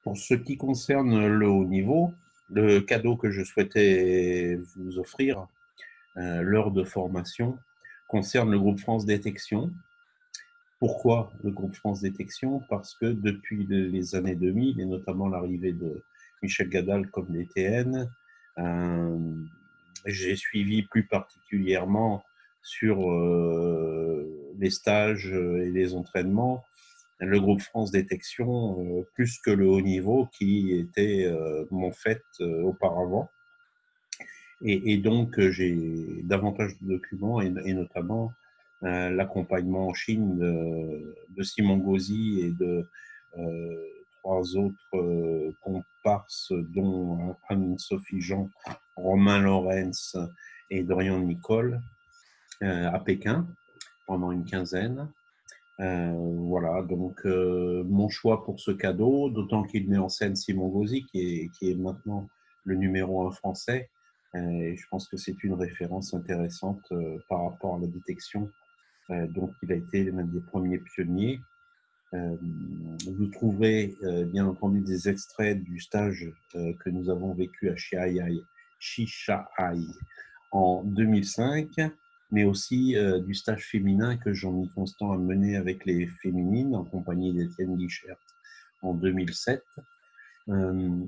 Pour ce qui concerne le haut niveau, le cadeau que je souhaitais vous offrir lors de formation concerne le groupe France Détection. Pourquoi le groupe France Détection? Parce que depuis les années 2000, et notamment l'arrivée de Michel Gadal comme DTN, j'ai suivi plus particulièrement sur les stages et les entraînements le groupe France Détection plus que le haut niveau qui était mon fait auparavant. Et donc, j'ai davantage de documents et notamment l'accompagnement en Chine de Simon Gauzy et de trois autres comparses, dont Anne-Sophie Jean, Romain Lorenz et Dorian Nicole, à Pékin pendant une quinzaine. Voilà, donc mon choix pour ce cadeau, d'autant qu'il met en scène Simon Gauzy, qui est maintenant le numéro 1 français. Et je pense que c'est une référence intéressante par rapport à la détection, dont il a été l'un des premiers pionniers. Vous trouverez bien entendu des extraits du stage que nous avons vécu à Shanghai en 2005, mais aussi du stage féminin que Jean-Mi Constant a mené avec les féminines en compagnie d'Étienne Guichert en 2007.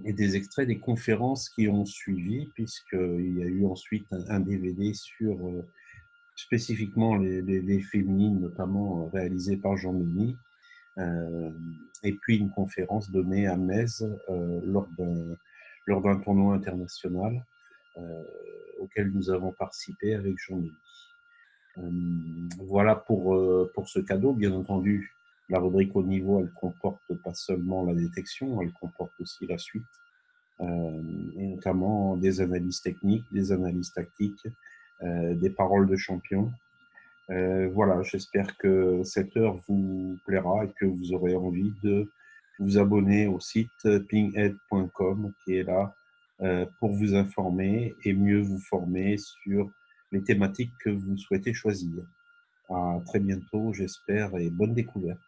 Et des extraits des conférences qui ont suivi, puisqu'il y a eu ensuite un DVD sur spécifiquement les féminines, notamment réalisé par Jean Meny, et puis une conférence donnée à Metz lors d'un tournoi international auquel nous avons participé avec Jean Meny. Voilà pour ce cadeau. Bien entendu, la rubrique haut niveau, elle comporte pas seulement la détection, elle comporte aussi la suite, et notamment des analyses techniques, des analyses tactiques, des paroles de champion. Voilà, j'espère que cette heure vous plaira et que vous aurez envie de vous abonner au site pinghead.com qui est là pour vous informer et mieux vous former sur les thématiques que vous souhaitez choisir. À très bientôt, j'espère, et bonne découverte.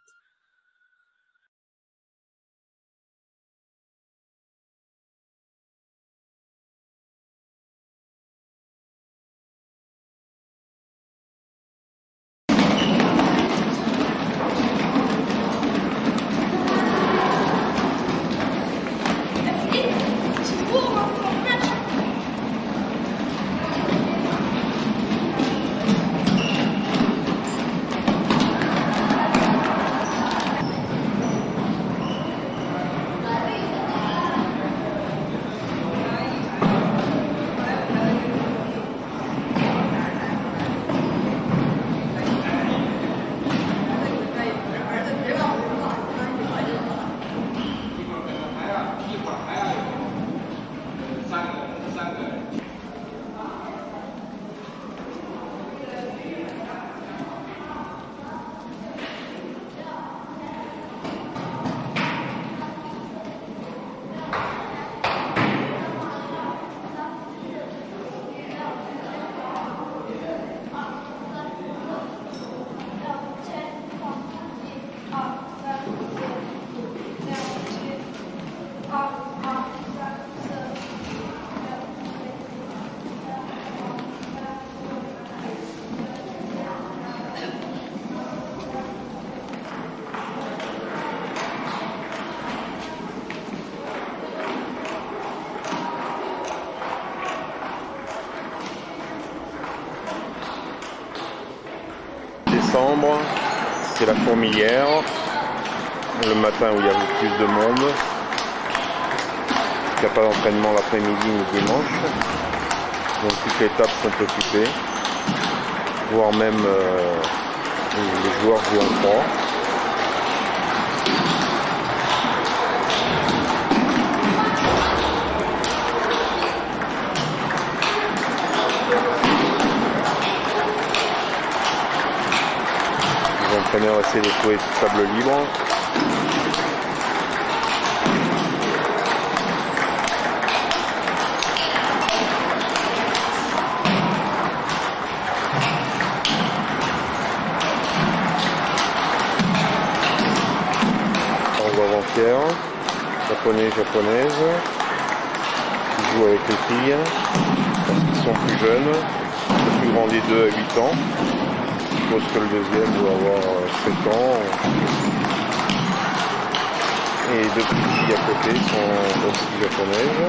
Décembre, c'est la fourmilière, le matin où il y a le plus de monde. Il n'y a pas d'entraînement l'après-midi ni dimanche, donc toutes les tables sont occupées, voire même les joueurs jouent en 3. Les entraîneurs essaient de trouver cette table libre. Avant-hier. japonais, japonaises, qui jouent avec les filles, parce qu'ils sont plus jeunes. Le plus grand des deux a 8 ans. Je suppose que le deuxième doit avoir 7 ans. Et deux petites filles à côté sont aussi japonaises.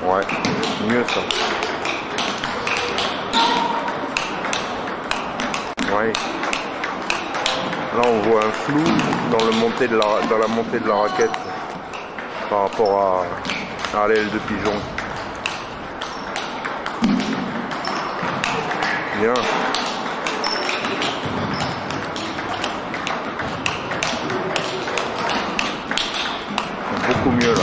Ouais, mieux ça. Ouais. Là on voit un flou dans, dans la montée de la raquette par rapport à l'aile de pigeon. Bien. Beaucoup mieux là.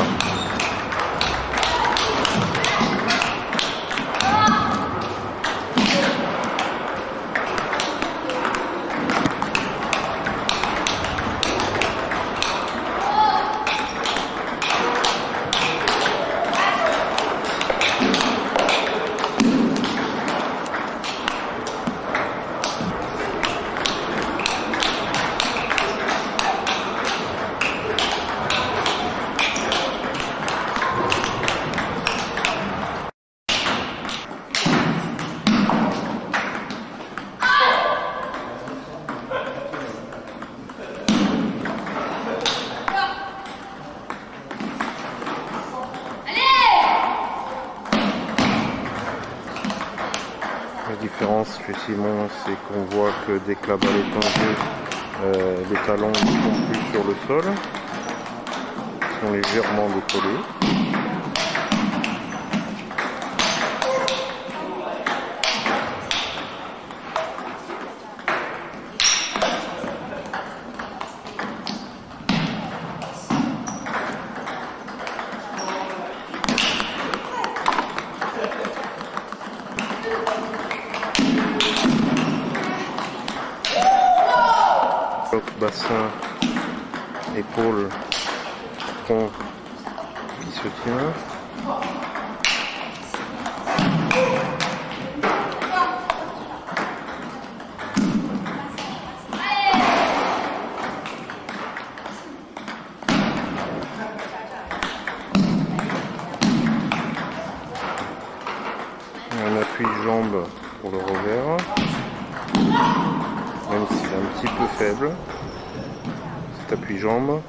La différence chez Simon, c'est qu'on voit que dès que la balle est en jeu, les talons ne sont plus sur le sol, ils sont légèrement décollés. bassin, épaule, tronc qui se tient. Un appui de jambe pour le revers, même s'il est un petit peu faible, cet appui jambe.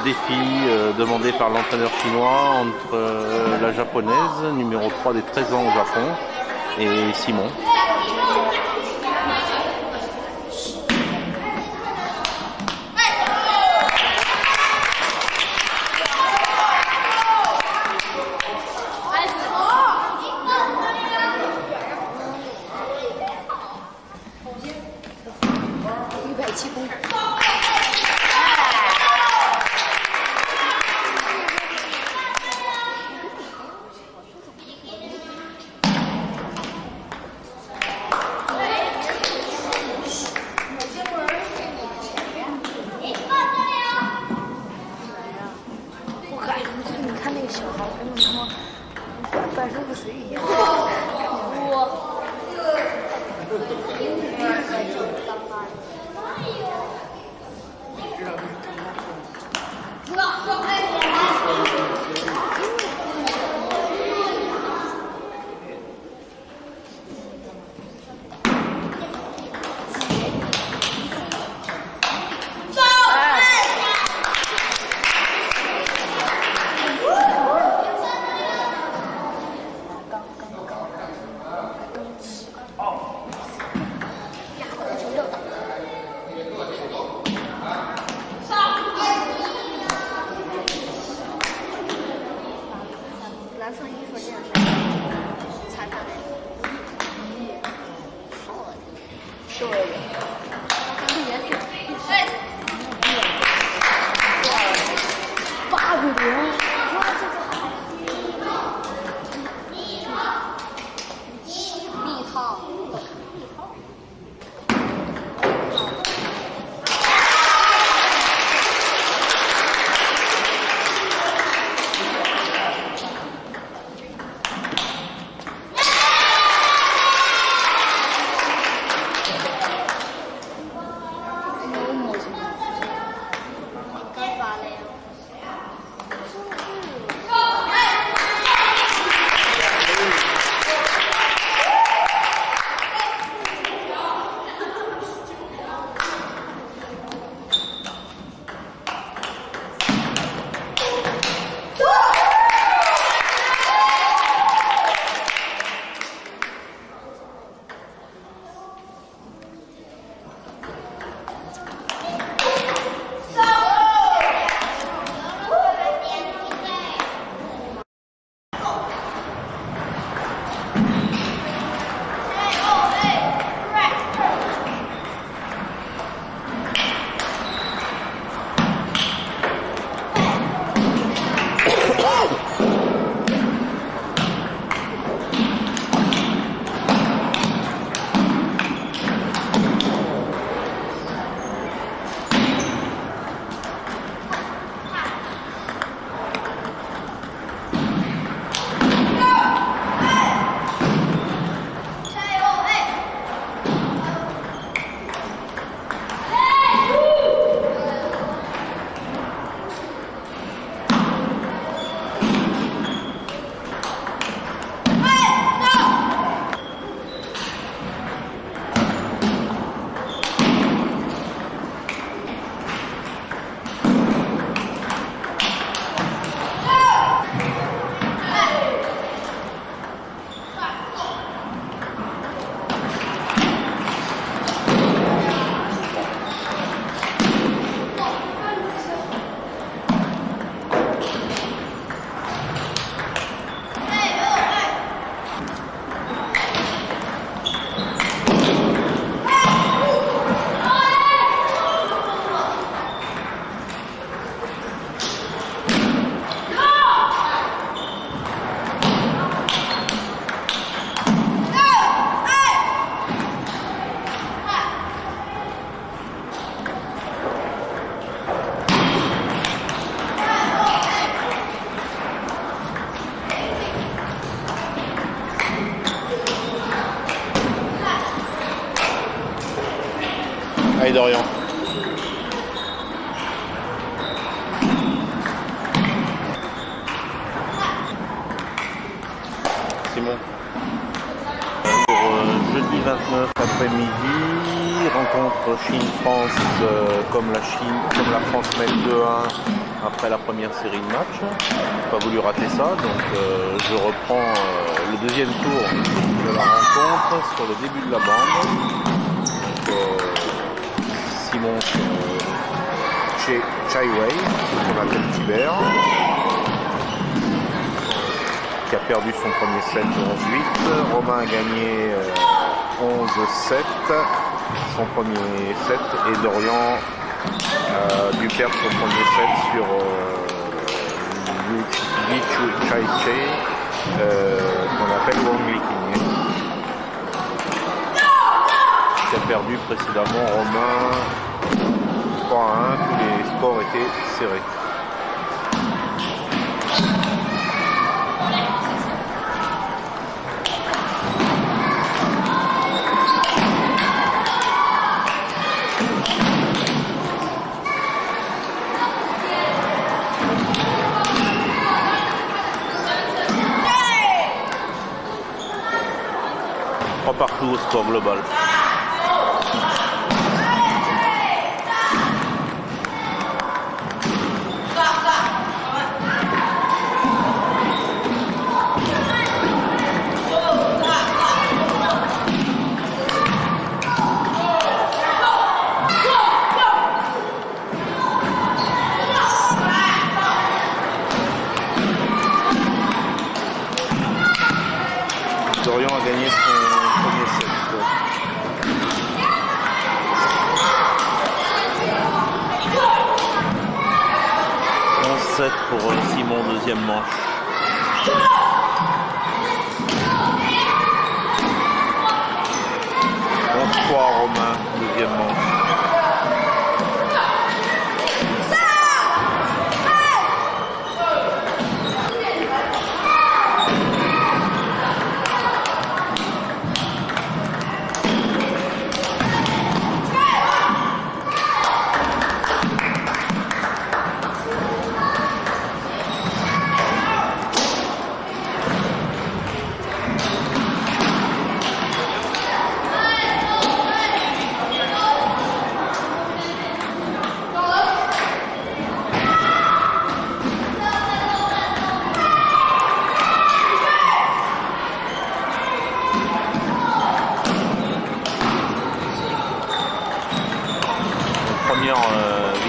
Défi demandé par l'entraîneur chinois entre la japonaise, numéro 3 des 13 ans au Japon, et Simon. 气功。我感觉你看那个小孩跟那什么半身不遂一样。蓝色衣服这样擦擦的，瘦了点，8-0，蜜套。Allez Dorian. Simon. Pour jeudi 29 après-midi, rencontre Chine-France comme la France mène 2-1 après la première série de matchs. Pas voulu rater ça, donc je reprends le deuxième tour de la rencontre sur le début de la bande. Simon Chaiwei, qu'on appelle Tibert, qui a perdu son premier set 11-8. Romain a gagné 11-7. son premier set et Dorian a dû perdre son premier set sur Li Chai-Chei qu'on appelle Wang Liqing, qui a perdu précédemment Romain 3-1, tous les scores étaient serrés. Partout au score global. Dorian a gagné son premier set. 11-7 pour Simon, deuxième manche. 11-3 Romain, deuxième manche.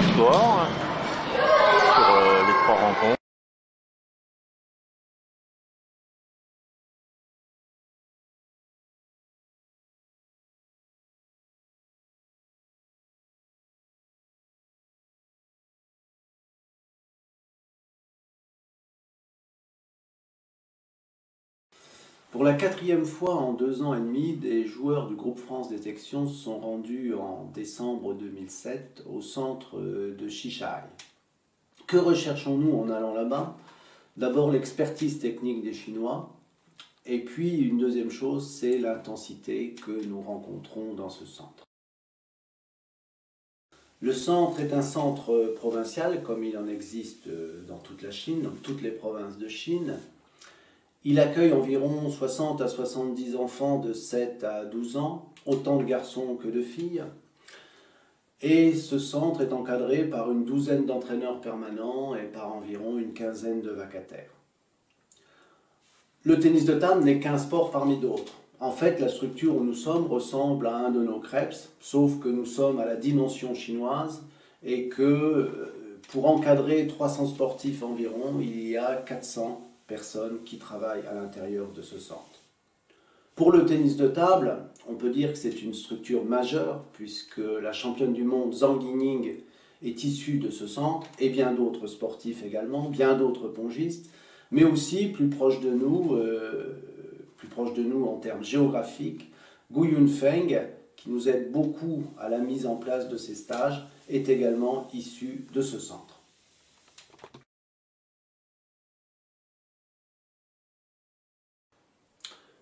Victoire sur les 3 rencontres. Pour la 4e fois en 2 ans et demi, des joueurs du groupe France Détection se sont rendus en décembre 2007 au centre de Shichai. Que recherchons-nous en allant là-bas? D'abord l'expertise technique des Chinois, et puis une deuxième chose, c'est l'intensité que nous rencontrons dans ce centre. Le centre est un centre provincial, comme il en existe dans toute la Chine, dans toutes les provinces de Chine. Il accueille environ 60 à 70 enfants de 7 à 12 ans, autant de garçons que de filles. Et ce centre est encadré par une douzaine d'entraîneurs permanents et par environ une quinzaine de vacataires. Le tennis de table n'est qu'un sport parmi d'autres. En fait, la structure où nous sommes ressemble à un de nos crêpes, sauf que nous sommes à la dimension chinoise et que pour encadrer 300 sportifs environ, il y a 400 personnes qui travaillent à l'intérieur de ce centre. Pour le tennis de table, on peut dire que c'est une structure majeure puisque la championne du monde Zhang Yining est issue de ce centre et bien d'autres sportifs également, bien d'autres pongistes, mais aussi plus proche de nous en termes géographiques, Gu Yunfeng, qui nous aide beaucoup à la mise en place de ces stages, est également issue de ce centre.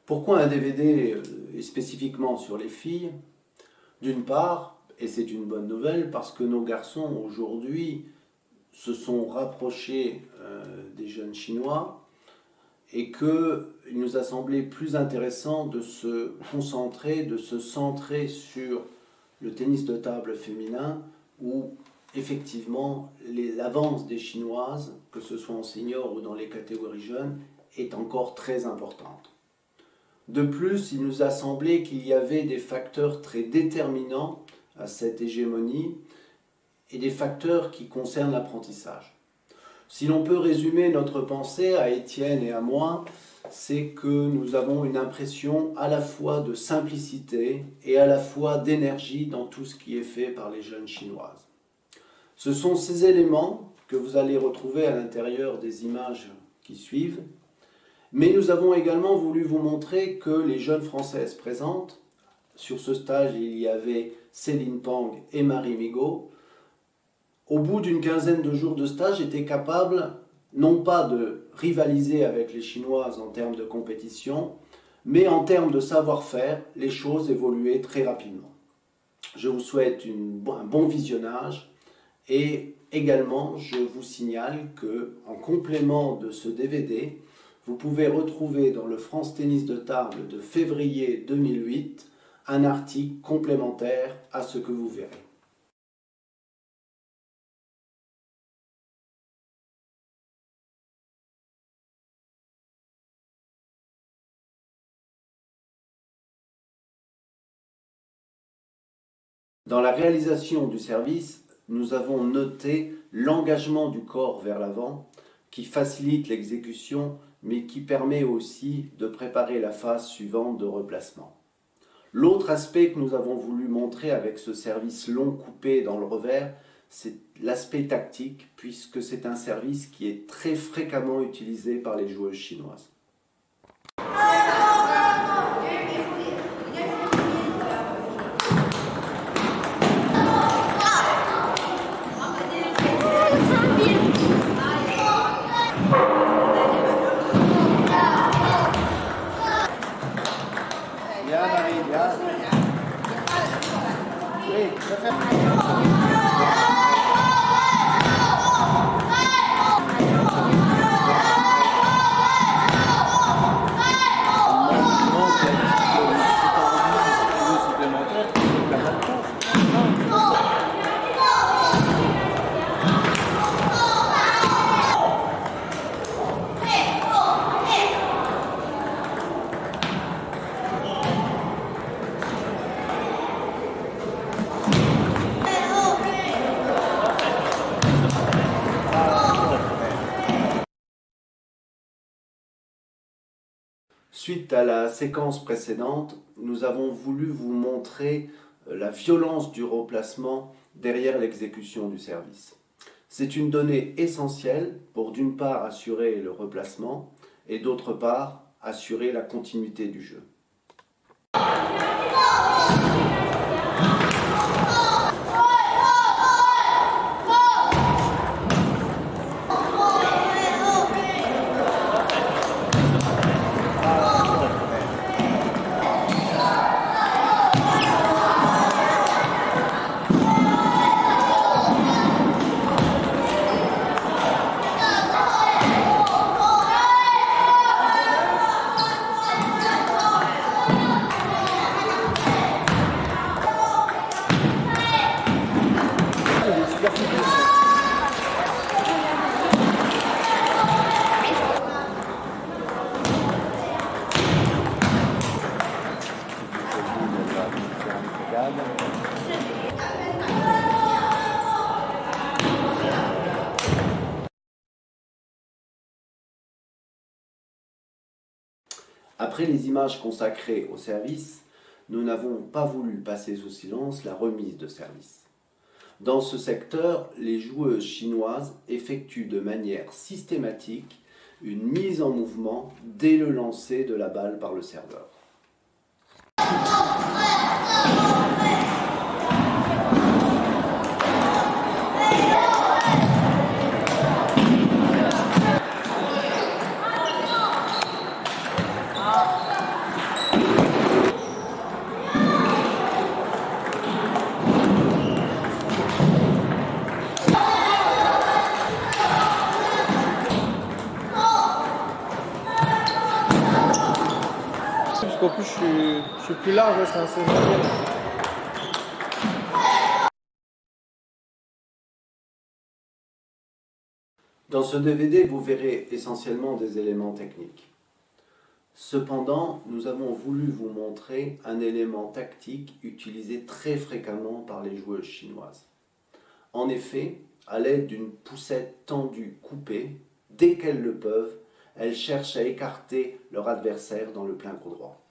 Pourquoi un DVD est spécifiquement sur les filles? D'une part, et c'est une bonne nouvelle, parce que nos garçons aujourd'hui se sont rapprochés des jeunes Chinois et qu'il nous a semblé plus intéressant de se concentrer, de se centrer sur le tennis de table féminin où effectivement l'avance des Chinoises, que ce soit en senior ou dans les catégories jeunes, est encore très importante. De plus, il nous a semblé qu'il y avait des facteurs très déterminants à cette hégémonie et des facteurs qui concernent l'apprentissage. Si l'on peut résumer notre pensée à Étienne et à moi, c'est que nous avons une impression à la fois de simplicité et à la fois d'énergie dans tout ce qui est fait par les jeunes chinoises. Ce sont ces éléments que vous allez retrouver à l'intérieur des images qui suivent, mais nous avons également voulu vous montrer que les jeunes Françaises présentes, sur ce stage il y avait Céline Pang et Marie Migaud, au bout d'une quinzaine de jours de stage étaient capables non pas de rivaliser avec les Chinoises en termes de compétition, mais en termes de savoir-faire, les choses évoluaient très rapidement. Je vous souhaite un bon visionnage et également je vous signale que, en complément de ce DVD, vous pouvez retrouver dans le France Tennis de table de février 2008 un article complémentaire à ce que vous verrez. Dans la réalisation du service, nous avons noté l'engagement du corps vers l'avant qui facilite l'exécution mais qui permet aussi de préparer la phase suivante de replacement. L'autre aspect que nous avons voulu montrer avec ce service long coupé dans le revers, c'est l'aspect tactique puisque c'est un service qui est très fréquemment utilisé par les joueuses chinoises. Suite à la séquence précédente, nous avons voulu vous montrer la violence du replacement derrière l'exécution du service. C'est une donnée essentielle pour d'une part assurer le replacement et d'autre part assurer la continuité du jeu. Après les images consacrées au service, nous n'avons pas voulu passer sous silence la remise de service. Dans ce secteur, les joueuses chinoises effectuent de manière systématique une mise en mouvement dès le lancer de la balle par le serveur. Jusqu'au plus je suis plus large, c'est un 16 millième. Dans ce DVD, vous verrez essentiellement des éléments techniques. Cependant, nous avons voulu vous montrer un élément tactique utilisé très fréquemment par les joueuses chinoises. En effet, à l'aide d'une poussette tendue coupée, dès qu'elles le peuvent, elles cherchent à écarter leur adversaire dans le plein gros droit.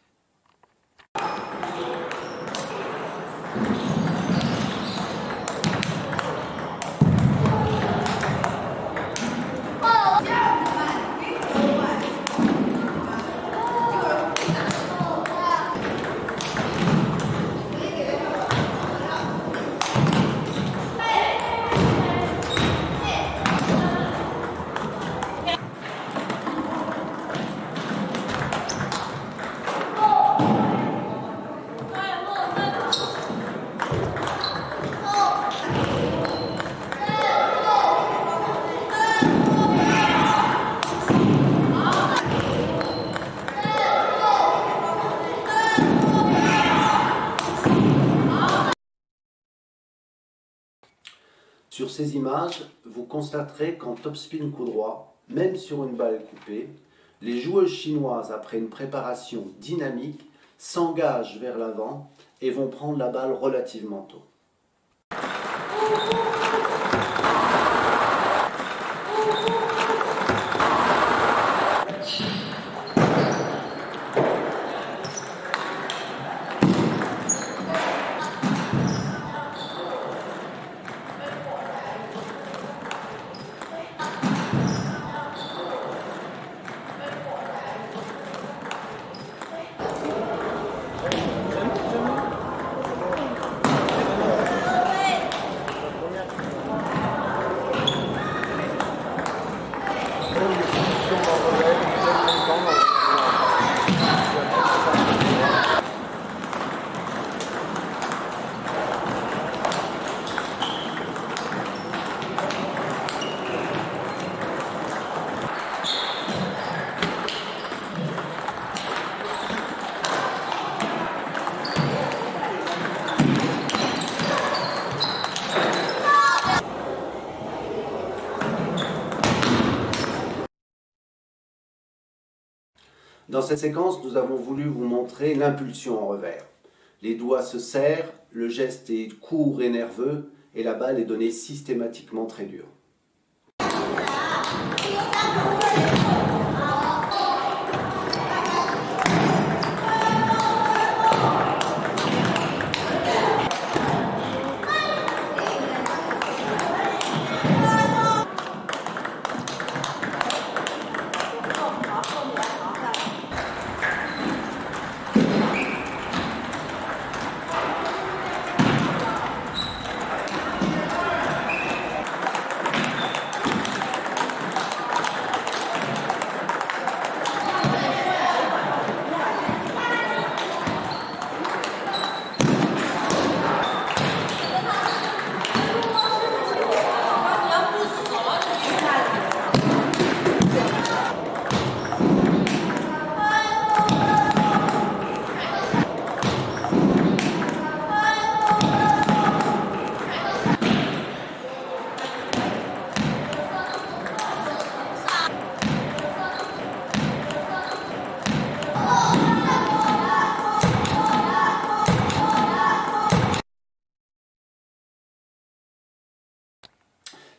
Sur ces images, vous constaterez qu'en topspin coup droit, même sur une balle coupée, les joueuses chinoises, après une préparation dynamique, s'engagent vers l'avant et vont prendre la balle relativement tôt. Dans cette séquence, nous avons voulu vous montrer l'impulsion en revers. Les doigts se serrent, le geste est court et nerveux, et la balle est donnée systématiquement très dure.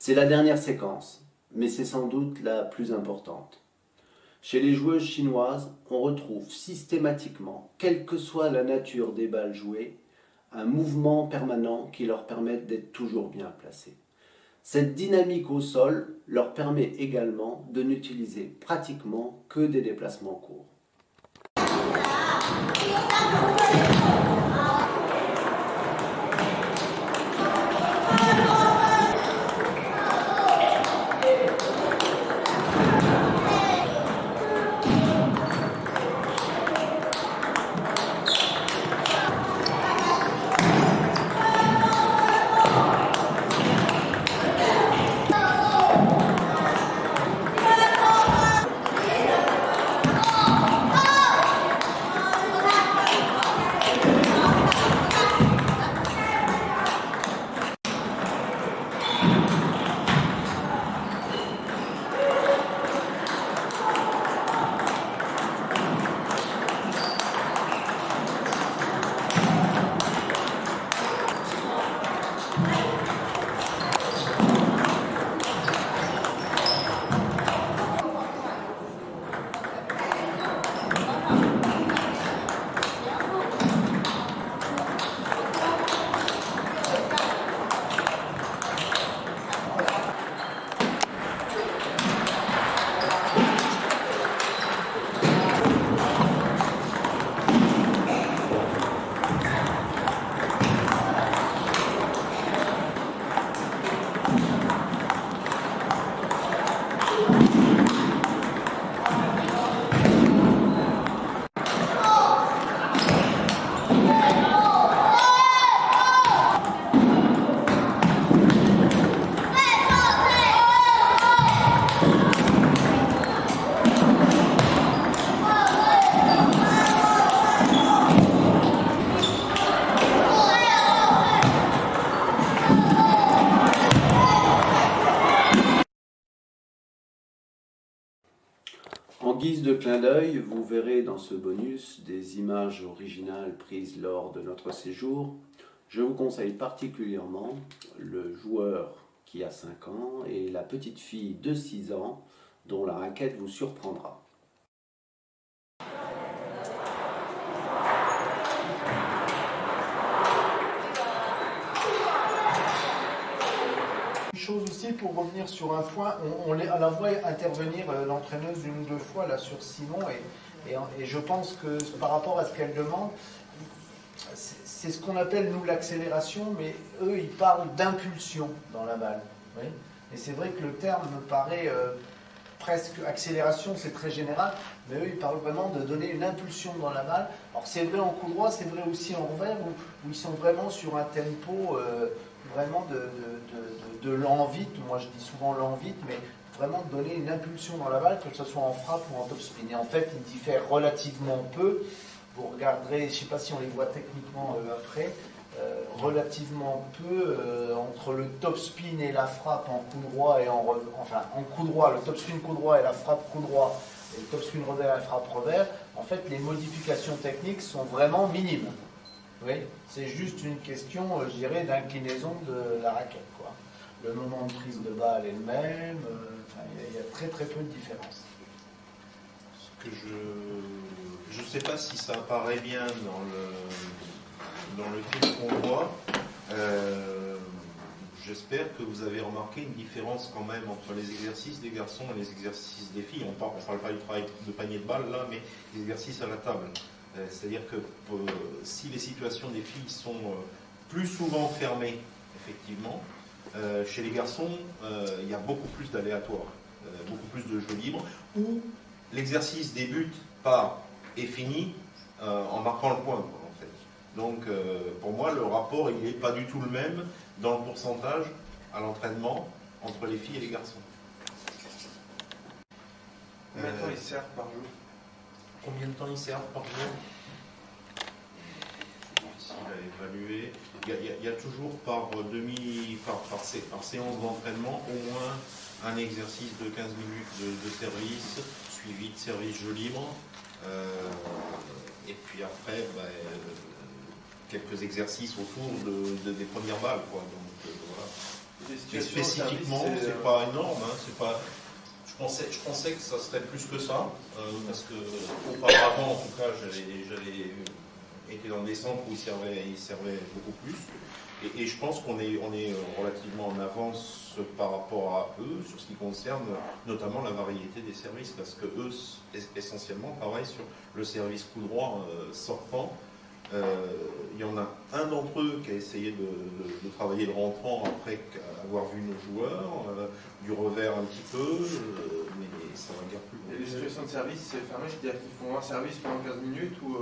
C'est la dernière séquence, mais c'est sans doute la plus importante. Chez les joueuses chinoises, on retrouve systématiquement, quelle que soit la nature des balles jouées, un mouvement permanent qui leur permette d'être toujours bien placées. Cette dynamique au sol leur permet également de n'utiliser pratiquement que des déplacements courts. guise de clin d'œil, vous verrez dans ce bonus des images originales prises lors de notre séjour. Je vous conseille particulièrement le joueur qui a 5 ans et la petite fille de 6 ans dont la raquette vous surprendra. Une chose aussi, pour revenir sur un point, on la voit intervenir l'entraîneuse 1 ou 2 fois là sur Simon, et je pense que par rapport à ce qu'elle demande, c'est ce qu'on appelle nous l'accélération, mais eux ils parlent d'impulsion dans la balle. Oui. Et c'est vrai que le terme me paraît presque accélération, c'est très général, mais eux ils parlent vraiment de donner une impulsion dans la balle. Alors c'est vrai en coup droit, c'est vrai aussi en revers, où ils sont vraiment sur un tempo vraiment de l'envie, moi je dis souvent l'envie, mais vraiment de donner une impulsion dans la balle, que ce soit en frappe ou en topspin. Et en fait, ils diffèrent relativement peu. Vous regarderez, je ne sais pas si on les voit techniquement après, relativement peu entre le topspin et la frappe en coup droit et en coup droit, le topspin coup droit et la frappe coup droit, et le topspin revers et la frappe revers. En fait, les modifications techniques sont vraiment minimes. Oui, c'est juste une question, je dirais, d'inclinaison de la raquette, quoi. Le moment de prise de balle est le même, il y a très très peu de différence. Ce que je ne sais pas si ça apparaît bien dans le film qu'on voit. J'espère que vous avez remarqué une différence quand même entre les exercices des garçons et les exercices des filles. On ne parle pas du travail de panier de balle là, mais les exercices à la table. C'est-à-dire que si les situations des filles sont plus souvent fermées, effectivement, chez les garçons, il y a beaucoup plus d'aléatoires, beaucoup plus de jeux libres, où l'exercice débute par et finit en marquant le point, quoi, en fait. Donc, pour moi, le rapport, il n'est pas du tout le même dans le pourcentage à l'entraînement entre les filles et les garçons. Combien de temps ils servent par jour? Combien de temps ils servent par jour? Difficile à évaluer. Il y a toujours par séance d'entraînement au moins un exercice de 15 minutes de service, suivi de service jeu libre. Et puis après, quelques exercices autour des premières balles, quoi. Donc, voilà. Mais spécifiquement, c'est pas énorme. Hein, c'est pas... Je pensais que ça serait plus que ça, parce que auparavant, en tout cas, j'avais été dans des centres où ils servaient beaucoup plus. Et je pense qu'on est relativement en avance par rapport à eux sur ce qui concerne notamment la variété des services, parce que eux, essentiellement, travaillent sur le service coup droit sortant. Il y en a un d'entre eux qui a essayé de travailler le rentrant après avoir vu nos joueurs, du revers un petit peu, mais ça va dire plus. Et les situations de service, c'est fermé, c'est-à-dire qu'ils font un service pendant 15 minutes ou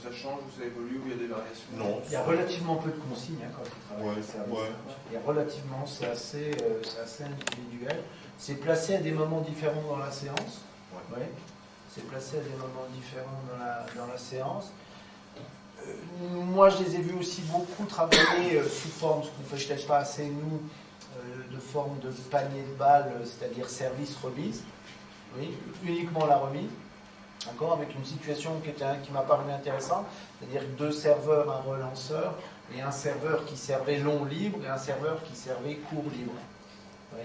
ça change, ou ça évolue, ou il y a des variations? Non. Il y a relativement peu de consignes quand ils travaillent le service. Ouais. Il y a relativement, c'est assez individuel. C'est placé à des moments différents dans la séance. Ouais. Ouais. C'est placé à des moments différents dans la séance. Moi, je les ai vus aussi beaucoup travailler sous forme, ce qu'on ne fait peut-être pas assez nous, de forme de panier de balles, c'est-à-dire service-remise. Oui, uniquement la remise. D'accord, avec une situation qui m'a paru intéressante, c'est-à-dire 2 serveurs, un relanceur, et un serveur qui servait long libre et un serveur qui servait court libre. Oui.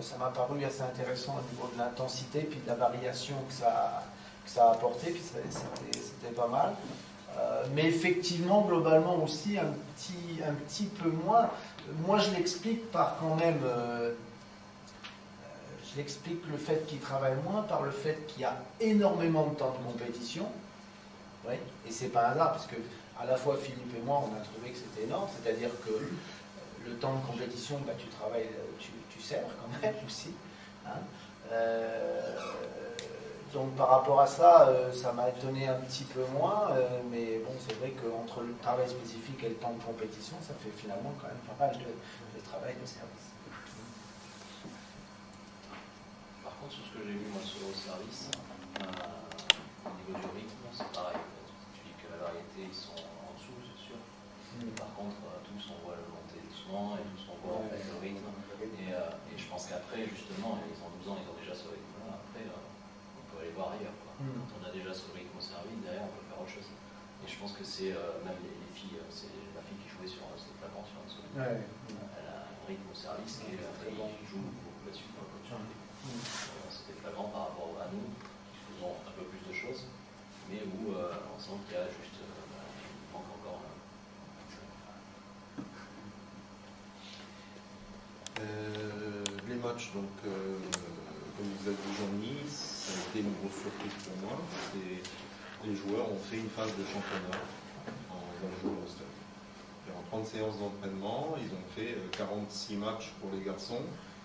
Ça m'a paru assez intéressant au niveau de l'intensité, puis de la variation que ça a apporté, puis c'était pas mal. Mais effectivement, globalement aussi, un petit peu moins. Moi, je l'explique par quand même... je l'explique le fait qu'ils travaillent moins par le fait qu'il y a énormément de temps de compétition. Oui, et c'est pas un hasard, parce que à la fois Philippe et moi, on a trouvé que c'était énorme, c'est-à-dire que le temps de compétition, tu travailles, tu sers quand même aussi. Hein. Donc par rapport à ça, ça m'a étonné un petit peu moins, mais bon, c'est vrai qu'entre le travail spécifique et le temps de compétition, ça fait finalement quand même pas mal de travail de service. Par contre, sur ce que j'ai vu moi sur le service, au niveau du rythme, c'est pareil. Tu dis que la variété, ils sont en dessous, c'est sûr. Par contre, tous on voit le monter doucement et tous on voit en fait le rythme. Et je pense qu'après, justement, ils ont 12 ans, ils ont déjà ce rythme-là. Après, faut aller voir ailleurs, quoi. Quand on a déjà ce rythme au service, derrière on peut faire autre chose. Et je pense que c'est même les filles, c'est la fille qui jouait sur cette flagrant sur un seul. Elle a un rythme au service qui joue beaucoup là-dessus. C'était flagrant par rapport à nous, qui faisons un peu plus de choses, mais où on sent qu'il y a juste il manque encore les matchs, donc, comme vous avez dit, Jean-Denis, ça a été une grosse surprise pour moi. Les joueurs ont fait une phase de championnat en 20 jours au stade. Et en 30 séances d'entraînement, ils ont fait 46 matchs pour les garçons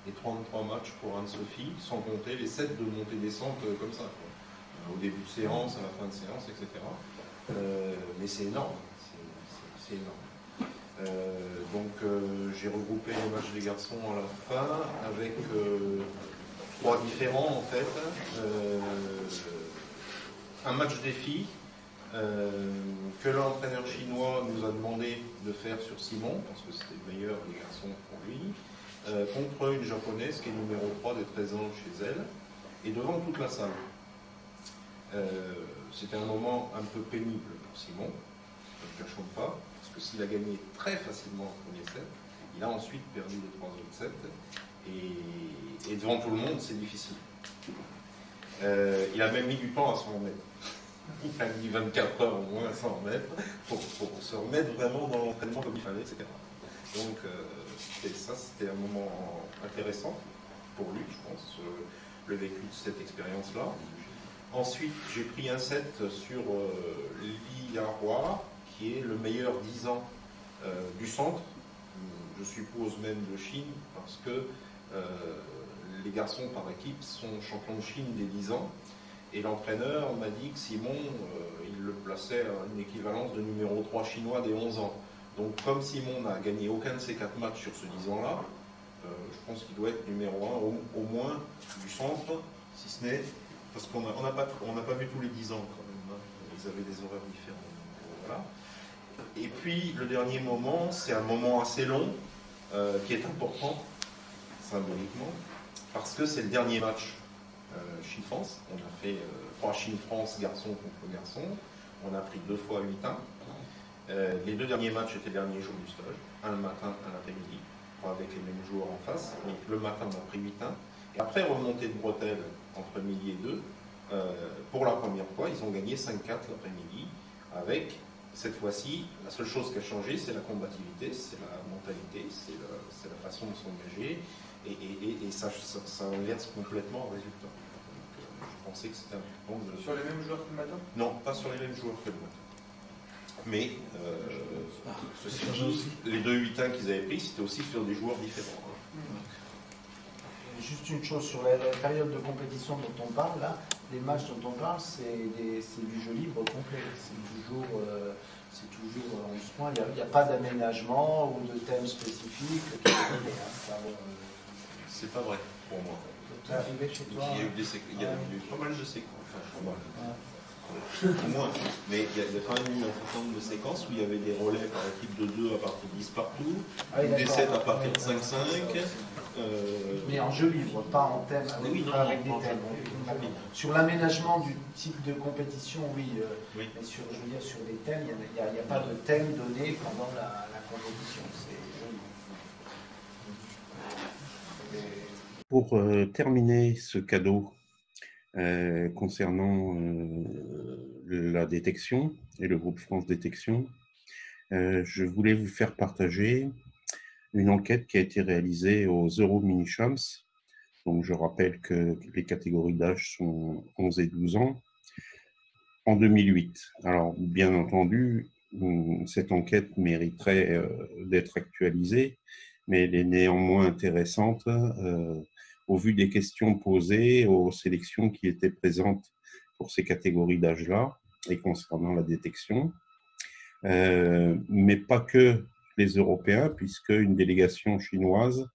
et 33 matchs pour Anne-Sophie, sans compter les 7 de montée-descente comme ça, quoi. Au début de séance, à la fin de séance, etc. Mais c'est énorme. C'est énorme. Donc j'ai regroupé les matchs des garçons à la fin avec 3 différents en fait. Un match des filles que l'entraîneur chinois nous a demandé de faire sur Simon, parce que c'était le meilleur des garçons pour lui, contre une japonaise qui est numéro 3 des 13 ans chez elle, et devant toute la salle. C'était un moment un peu pénible pour Simon, ne le cachons pas, parce que s'il a gagné très facilement le premier set, il a ensuite perdu les 3 autres sets, et devant tout le monde, c'est difficile. Il a même mis du temps à s'en remettre. Il a mis 24 heures au moins à s'en remettre pour se remettre vraiment dans l'entraînement comme il fallait, etc. Donc ça, c'était un moment intéressant pour lui, je pense, le vécu de cette expérience-là. Ensuite, j'ai pris un set sur Li Yarhua, qui est le meilleur 10 ans du centre, je suppose même de Chine, parce que les garçons par équipe sont champions de Chine des 10 ans, et l'entraîneur m'a dit que Simon, il le plaçait à une équivalence de numéro 3 chinois des 11 ans. Donc comme Simon n'a gagné aucun de ces 4 matchs sur ce 10 ans-là, je pense qu'il doit être numéro 1 au moins du centre, si ce n'est, parce qu'on n'a pas vu tous les 10 ans quand même, hein. Ils avaient des horaires différents. Voilà. Et puis le dernier moment, c'est un moment assez long, qui est important, symboliquement, parce que c'est le dernier match Chine-France. On a fait 3 Chine-France garçons contre garçons. On a pris 2 fois 8-1. Les 2 derniers matchs étaient les derniers jours du stage, un le matin, un l'après-midi, pas avec les mêmes joueurs en face. Mais le matin, on a pris 8-1. Et après remontée de bretelles entre midi et 2, pour la première fois, ils ont gagné 5-4 l'après-midi, avec, cette fois-ci, la seule chose qui a changé, c'est la combativité, c'est la mentalité, c'est la façon de s'engager, et ça inverse complètement le résultat. Donc, je pensais que c'était important de... Sur les mêmes joueurs que le matin? Non, pas sur les mêmes joueurs que le matin. Mais ceci dit, les 2 8-1 qu'ils avaient pris, c'était aussi sur des joueurs différents. Juste une chose sur la période de compétition dont on parle, là, les matchs dont on parle, c'est du jeu libre complet. C'est toujours 11 points. Il n'y a pas d'aménagement ou de thème spécifique. C'est pas vrai pour moi. T'es arrivé chez toi? Il y a eu pas mal de séquences. Enfin, au moins. Mais il y a quand même eu un certain nombre de séquences où il y avait des relais par équipe de 2 à partir de 10 partout, ou des 7 à partir de 5-5. Mais en jeu libre, pas en thème, avec des thèmes. Sur l'aménagement du type de compétition, oui. Mais sur des thèmes, il n'y a pas de thème donné pendant la compétition. C'est jeu libre. Pour terminer ce cadeau concernant la détection et le groupe France Détection, je voulais vous faire partager une enquête qui a été réalisée aux Euro Mini Champs. Donc, je rappelle que les catégories d'âge sont 11 et 12 ans, en 2008. Alors, bien entendu, cette enquête mériterait d'être actualisée, mais elle est néanmoins intéressante au vu des questions posées aux sélections qui étaient présentes pour ces catégories d'âge-là et concernant la détection. Mais pas que les Européens, puisque une délégation chinoise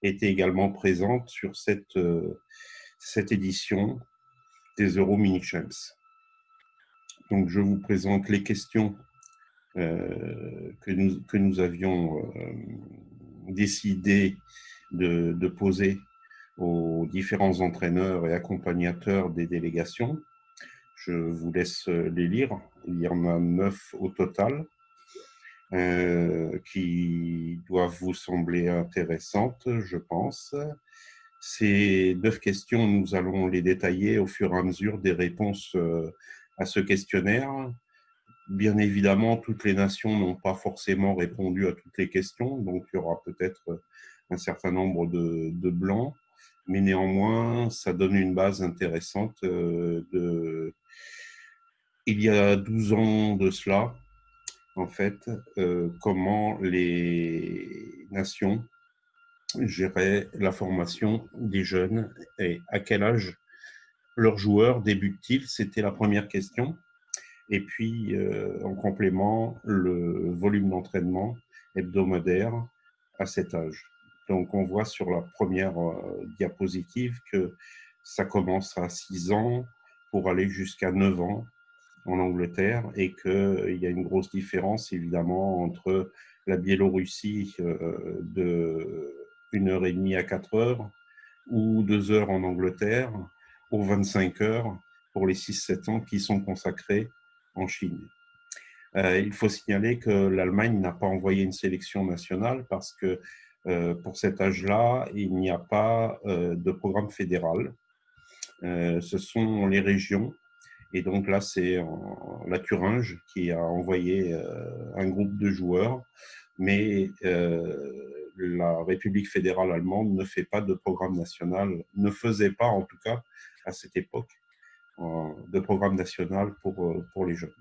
était également présente sur cette édition des Euro Mini Champs. Donc, je vous présente les questions que nous avions décidé de poser aux différents entraîneurs et accompagnateurs des délégations. Je vous laisse les lire. Il y en a 9 au total qui doivent vous sembler intéressantes, je pense. Ces 9 questions, nous allons les détailler au fur et à mesure des réponses à ce questionnaire. Bien évidemment, toutes les nations n'ont pas forcément répondu à toutes les questions, donc il y aura peut-être un certain nombre de blancs, mais néanmoins, ça donne une base intéressante. Il y a 12 ans de cela, en fait, comment les nations géraient la formation des jeunes et à quel âge leurs joueurs débutent-ils? C'était la première question. Et puis, en complément, le volume d'entraînement hebdomadaire à cet âge. Donc, on voit sur la première diapositive que ça commence à 6 ans pour aller jusqu'à 9 ans en Angleterre et qu'il y a une grosse différence, évidemment, entre la Biélorussie de 1h30 à 4 heures ou 2 heures en Angleterre ou 25 heures pour les 6-7 ans qui sont consacrés en Chine. Il faut signaler que l'Allemagne n'a pas envoyé une sélection nationale parce que pour cet âge-là, il n'y a pas de programme fédéral. Ce sont les régions. Et donc là, c'est la Thuringe qui a envoyé un groupe de joueurs, mais la République fédérale allemande ne fait pas de programme national, ne faisait pas en tout cas à cette époque de programme national pour les jeunes.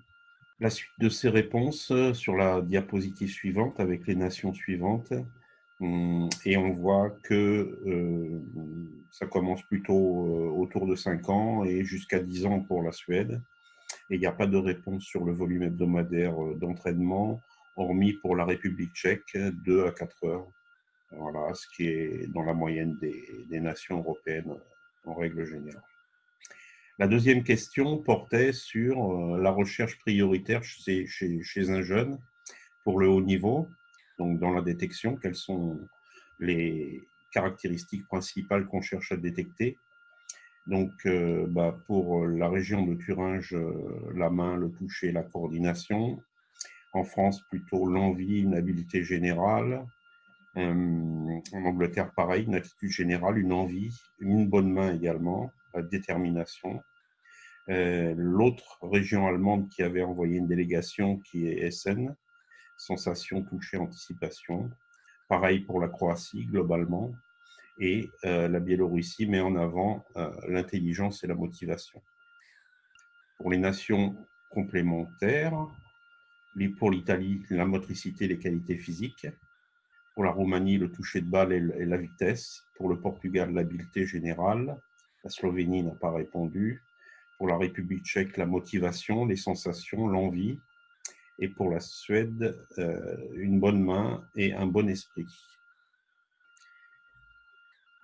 La suite de ces réponses sur la diapositive suivante avec les nations suivantes. Et on voit que ça commence plutôt autour de 5 ans et jusqu'à 10 ans pour la Suède. Et il n'y a pas de réponse sur le volume hebdomadaire d'entraînement, hormis pour la République tchèque, 2 à 4 heures. Voilà, ce qui est dans la moyenne des nations européennes en règle générale. La deuxième question portait sur la recherche prioritaire chez un jeune pour le haut niveau. Donc, dans la détection, quelles sont les caractéristiques principales qu'on cherche à détecter? Donc, pour la région de Thuringe, la main, le toucher, la coordination. En France, plutôt l'envie, une habileté générale. En Angleterre, pareil, une attitude générale, une envie, une bonne main également, la détermination. L'autre région allemande qui avait envoyé une délégation, qui est Essen, sensation, toucher, anticipation. Pareil pour la Croatie, globalement. Et la Biélorussie met en avant l'intelligence et la motivation. Pour les nations complémentaires, pour l'Italie, la motricité, les qualités physiques. Pour la Roumanie, le toucher de balle et la vitesse. Pour le Portugal, l'habileté générale. La Slovénie n'a pas répondu. Pour la République tchèque, la motivation, les sensations, l'envie. Et pour la Suède, une bonne main et un bon esprit.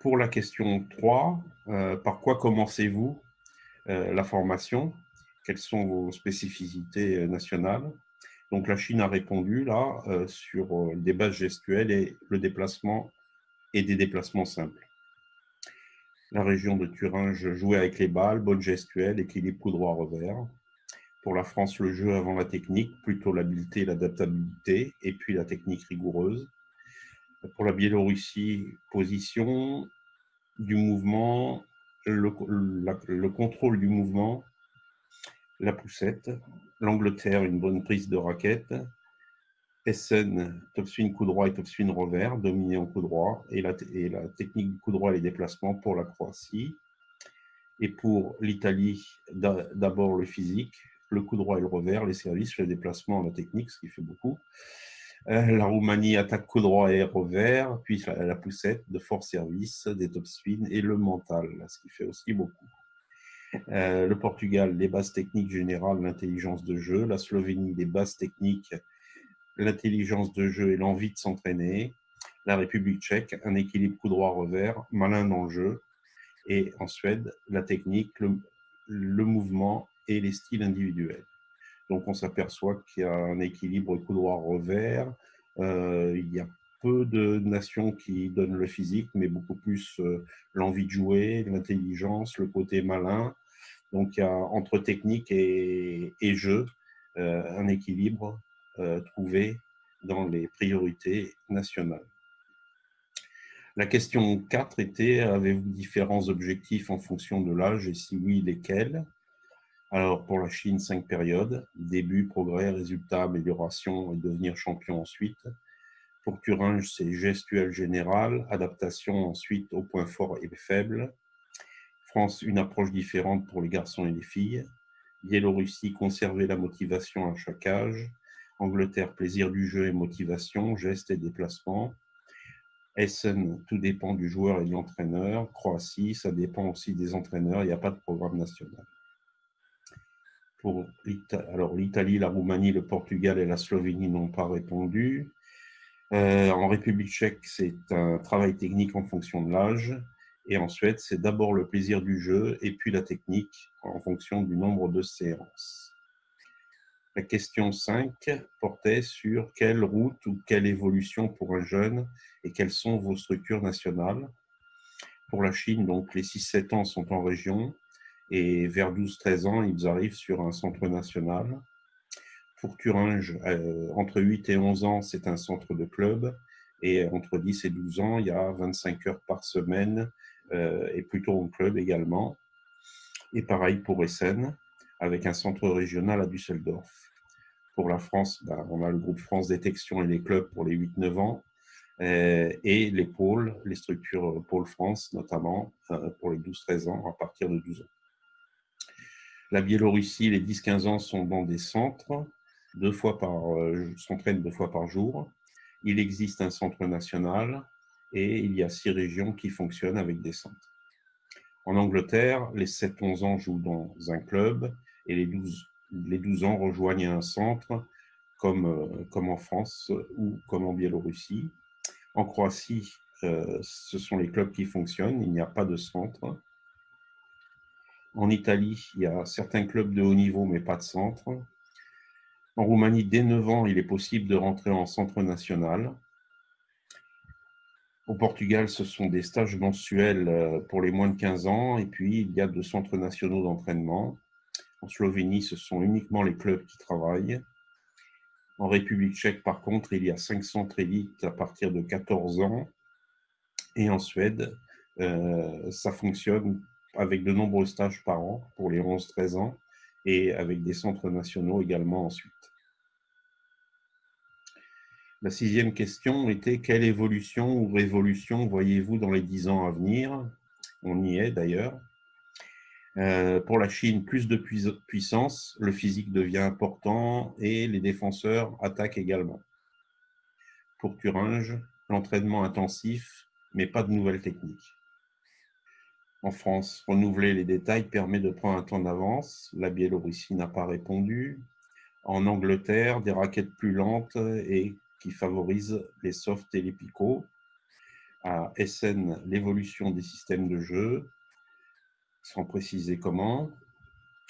Pour la question 3, par quoi commencez-vous la formation? Quelles sont vos spécificités nationales? Donc la Chine a répondu là sur des bases gestuelles et le déplacement et des déplacements simples. La région de Thuringe jouait avec les balles, bonne gestuelle, équilibre coup droit revers. Pour la France, le jeu avant la technique, plutôt l'habileté et l'adaptabilité, et puis la technique rigoureuse. Pour la Biélorussie, position du mouvement, le contrôle du mouvement, la poussette. L'Angleterre, une bonne prise de raquette. Essen, topspin coup droit et topspin revers, dominé en coup droit, et la technique du coup droit et les déplacements pour la Croatie. Et pour l'Italie, d'abord le physique, le coup droit et le revers, les services, le déplacement, la technique, ce qui fait beaucoup. La Roumanie, attaque coup droit et revers, puis la poussette de fort service, des topspins et le mental, ce qui fait aussi beaucoup. Le Portugal, les bases techniques générales, l'intelligence de jeu. La Slovénie, les bases techniques, l'intelligence de jeu et l'envie de s'entraîner. La République tchèque, un équilibre coup droit revers, malin dans le jeu. Et en Suède, la technique, le mouvement et les styles individuels. Donc on s'aperçoit qu'il y a un équilibre coup droit revers. Il y a peu de nations qui donnent le physique, mais beaucoup plus l'envie de jouer, l'intelligence, le côté malin. Donc, il y a entre technique et jeu un équilibre trouvé dans les priorités nationales. La question 4 était: avez-vous différents objectifs en fonction de l'âge et si oui, lesquels? Alors, pour la Chine, 5 périodes: début, progrès, résultat, amélioration et devenir champion ensuite. Pour Thuringe, c'est gestuel général, adaptation ensuite aux points forts et faibles. France, une approche différente pour les garçons et les filles. Biélorussie, conserver la motivation à chaque âge. Angleterre, plaisir du jeu et motivation, gestes et déplacements. Essen, tout dépend du joueur et de l'entraîneur. Croatie, ça dépend aussi des entraîneurs, il n'y a pas de programme national. Pour l'Italie, la Roumanie, le Portugal et la Slovénie n'ont pas répondu. En République tchèque, c'est un travail technique en fonction de l'âge. Et en Suède, c'est d'abord le plaisir du jeu et puis la technique en fonction du nombre de séances. La question 5 portait sur quelle route ou quelle évolution pour un jeune et quelles sont vos structures nationales. Pour la Chine, donc les 6-7 ans sont en région et vers 12-13 ans, ils arrivent sur un centre national. Pour Thuringe, entre 8 et 11 ans, c'est un centre de club et entre 10 et 12 ans, il y a 25 heures par semaine et plutôt en club également. Et pareil pour Essen, avec un centre régional à Düsseldorf. Pour la France, on a le groupe France Détection et les clubs pour les 8-9 ans, et les pôles, les structures Pôle France notamment, pour les 12-13 ans, à partir de 12 ans. La Biélorussie, les 10-15 ans sont dans des centres, s'entraînent 2 fois par jour. Il existe un centre national et il y a 6 régions qui fonctionnent avec des centres. En Angleterre, les 7-11 ans jouent dans un club et les 12 ans rejoignent un centre comme en France ou comme en Biélorussie. En Croatie, ce sont les clubs qui fonctionnent, il n'y a pas de centre. En Italie, il y a certains clubs de haut niveau, mais pas de centre. En Roumanie, dès 9 ans, il est possible de rentrer en centre national. Au Portugal, ce sont des stages mensuels pour les moins de 15 ans, et puis il y a 2 centres nationaux d'entraînement. En Slovénie, ce sont uniquement les clubs qui travaillent. En République tchèque, par contre, il y a 5 centres élites à partir de 14 ans. Et en Suède, ça fonctionne avec de nombreux stages par an pour les 11-13 ans et avec des centres nationaux également ensuite. La 6e question était: quelle évolution ou révolution voyez-vous dans les 10 ans à venir? On y est d'ailleurs. Pour la Chine, plus de puissance, le physique devient important et les défenseurs attaquent également. Pour Thuringe, l'entraînement intensif, mais pas de nouvelles techniques. En France, renouveler les détails permet de prendre un temps d'avance. La Biélorussie n'a pas répondu. En Angleterre, des raquettes plus lentes et qui favorisent les softs et les picots. À Essen, l'évolution des systèmes de jeu, sans préciser comment.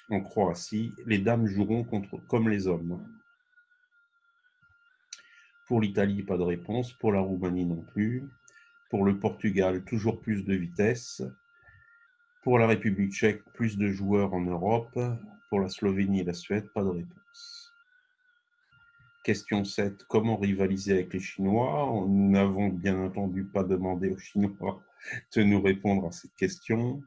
En Croatie, les dames joueront comme les hommes. Pour l'Italie, pas de réponse. Pour la Roumanie non plus. Pour le Portugal, toujours plus de vitesse. Pour la République tchèque, plus de joueurs en Europe. Pour la Slovénie et la Suède, pas de réponse. Question 7. Comment rivaliser avec les Chinois? Nous n'avons bien entendu pas demandé aux Chinois de nous répondre à cette question.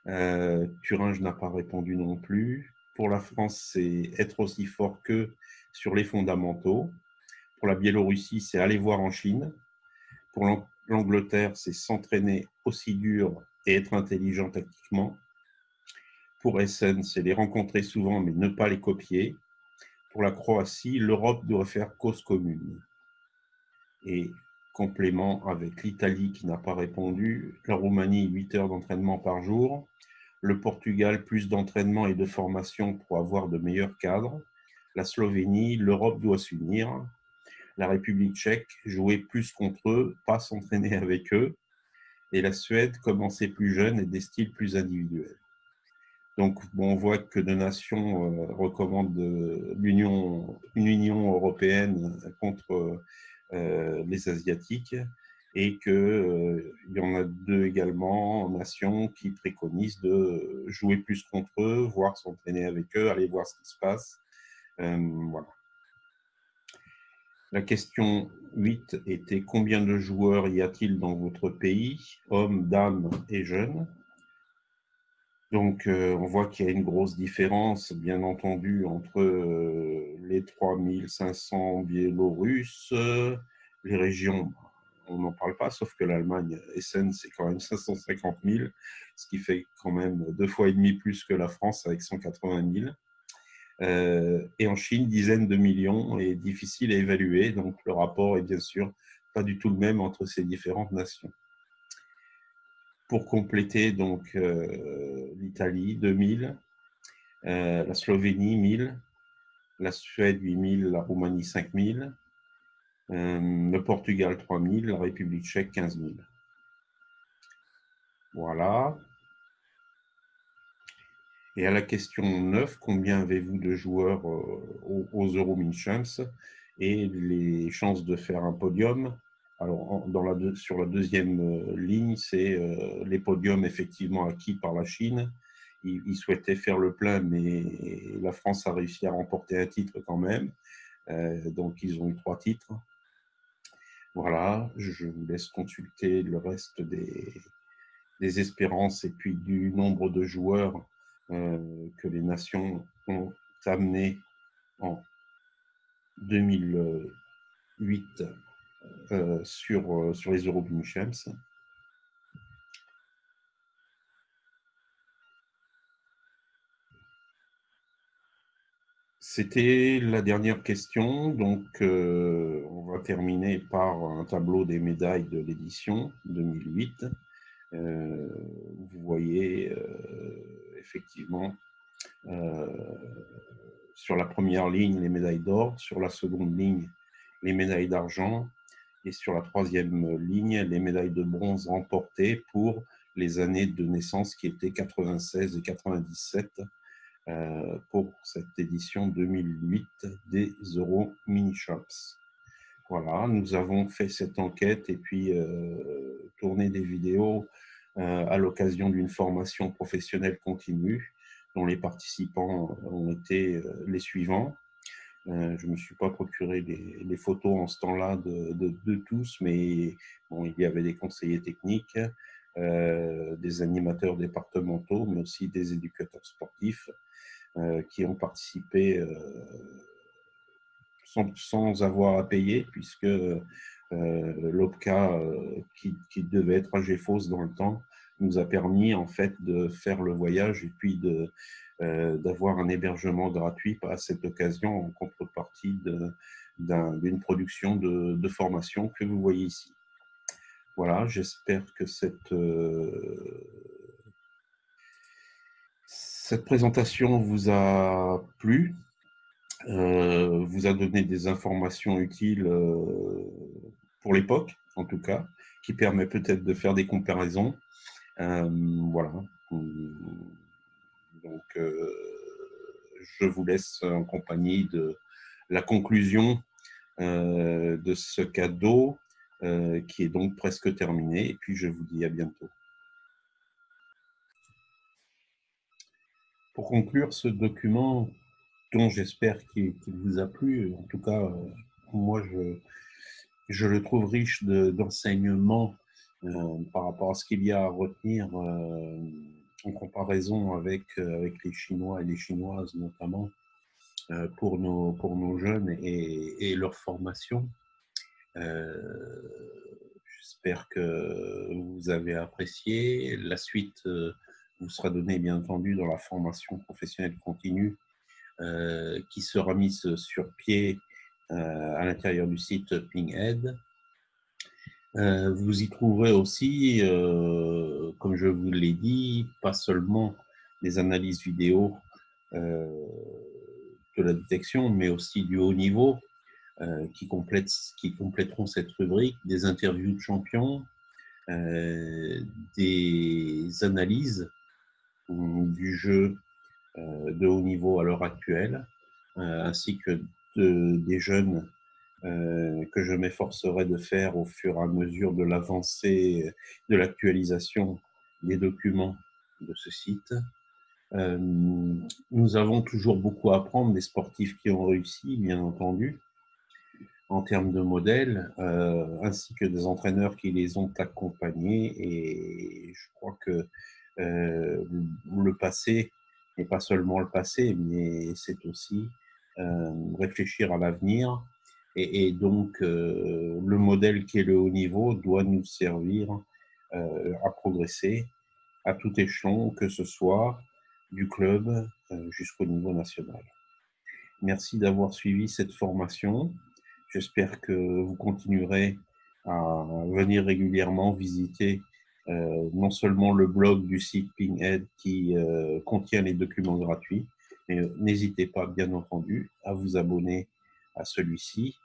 Thuringe n'a pas répondu non plus. Pour la France, c'est être aussi fort qu'eux sur les fondamentaux. Pour la Biélorussie, c'est aller voir en Chine. Pour l'Angleterre, c'est s'entraîner aussi dur et être intelligent tactiquement. Pour Essen, c'est les rencontrer souvent, mais ne pas les copier. Pour la Croatie, l'Europe doit faire cause commune. Et complément avec l'Italie qui n'a pas répondu, la Roumanie, 8 heures d'entraînement par jour, le Portugal, plus d'entraînement et de formation pour avoir de meilleurs cadres, la Slovénie, l'Europe doit s'unir, la République tchèque, jouer plus contre eux, pas s'entraîner avec eux, et la Suède, commencer plus jeune et des styles plus individuels. Donc, on voit que 2 nations recommandent une Union européenne contre les Asiatiques, et qu'il y en a 2 également, nations, qui préconisent de jouer plus contre eux, voire s'entraîner avec eux, aller voir ce qui se passe. Voilà. La question 8 était: combien de joueurs y a-t-il dans votre pays, hommes, dames et jeunes? Donc, on voit qu'il y a une grosse différence, bien entendu, entre les 3500 Biélorusses, les régions, on n'en parle pas, sauf que l'Allemagne, Essen, c'est quand même 550 000, ce qui fait quand même 2,5 fois plus que la France avec 180 000. Et en Chine, dizaines de millions, et difficile à évaluer. Donc, le rapport est bien sûr pas du tout le même entre ces différentes nations. Pour compléter, donc, l'Italie, 2000, la Slovénie, 1000, la Suède, 8000, la Roumanie, 5000, le Portugal, 3000, la République tchèque, 15 000. Voilà. Et à la question 9, combien avez-vous de joueurs aux Euro Mini Champs et les chances de faire un podium? Alors, sur la deuxième ligne, c'est les podiums effectivement acquis par la Chine. Ils souhaitaient faire le plein, mais la France a réussi à remporter un titre quand même. Donc, ils ont eu 3 titres. Voilà, je vous laisse consulter le reste des espérances et puis du nombre de joueurs que les nations ont amené en 2008 sur les Euro Mini Champs. C'était la dernière question, donc on va terminer par un tableau des médailles de l'édition 2008. Vous voyez effectivement sur la première ligne les médailles d'or, sur la seconde ligne les médailles d'argent et sur la troisième ligne les médailles de bronze remportées pour les années de naissance qui étaient 96 et 97 pour cette édition 2008 des Euro Mini Champs. Voilà, nous avons fait cette enquête et puis tourné des vidéos à l'occasion d'une formation professionnelle continue dont les participants ont été les suivants. Je ne me suis pas procuré les photos en ce temps-là de tous, mais bon, il y avait des conseillers techniques, des animateurs départementaux, mais aussi des éducateurs sportifs qui ont participé sans avoir à payer, puisque l'OPCA, qui devait être à Géfos dans le temps, nous a permis en fait de faire le voyage et puis d'avoir un hébergement gratuit à cette occasion en contrepartie d'une production de formation que vous voyez ici. Voilà, j'espère que cette présentation vous a plu, vous a donné des informations utiles pour l'époque, en tout cas, qui permet peut-être de faire des comparaisons. Voilà. Donc, je vous laisse en compagnie de la conclusion de ce cadeau qui est donc presque terminé. Et puis, je vous dis à bientôt. Pour conclure ce document, dont j'espère qu'il vous a plu, en tout cas, moi, je le trouve riche d'enseignements par rapport à ce qu'il y a à retenir en comparaison avec les Chinois et les Chinoises notamment pour nos jeunes et leur formation. J'espère que vous avez apprécié. La suite vous sera donnée bien entendu dans la formation professionnelle continue qui sera mise sur pied à l'intérieur du site Pinghead. Vous y trouverez aussi, comme je vous l'ai dit, pas seulement des analyses vidéo de la détection, mais aussi du haut niveau qui compléteront cette rubrique, des interviews de champions, des analyses du jeu de haut niveau à l'heure actuelle, ainsi que des jeunes que je m'efforcerai de faire au fur et à mesure de l'avancée, de l'actualisation des documents de ce site. Nous avons toujours beaucoup à apprendre des sportifs qui ont réussi, bien entendu, en termes de modèles, ainsi que des entraîneurs qui les ont accompagnés. Et je crois que le passé n'est pas seulement le passé, mais c'est aussi réfléchir à l'avenir. Et donc, le modèle qui est le haut niveau doit nous servir à progresser à tout échelon, que ce soit du club jusqu'au niveau national. Merci d'avoir suivi cette formation. J'espère que vous continuerez à venir régulièrement visiter non seulement le blog du site Pinhead qui contient les documents gratuits, mais n'hésitez pas, bien entendu, à vous abonner à celui-ci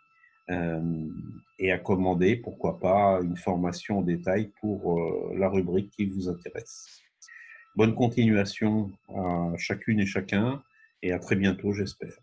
et à commander, pourquoi pas, une formation en détail pour la rubrique qui vous intéresse. Bonne continuation à chacune et chacun et à très bientôt, j'espère.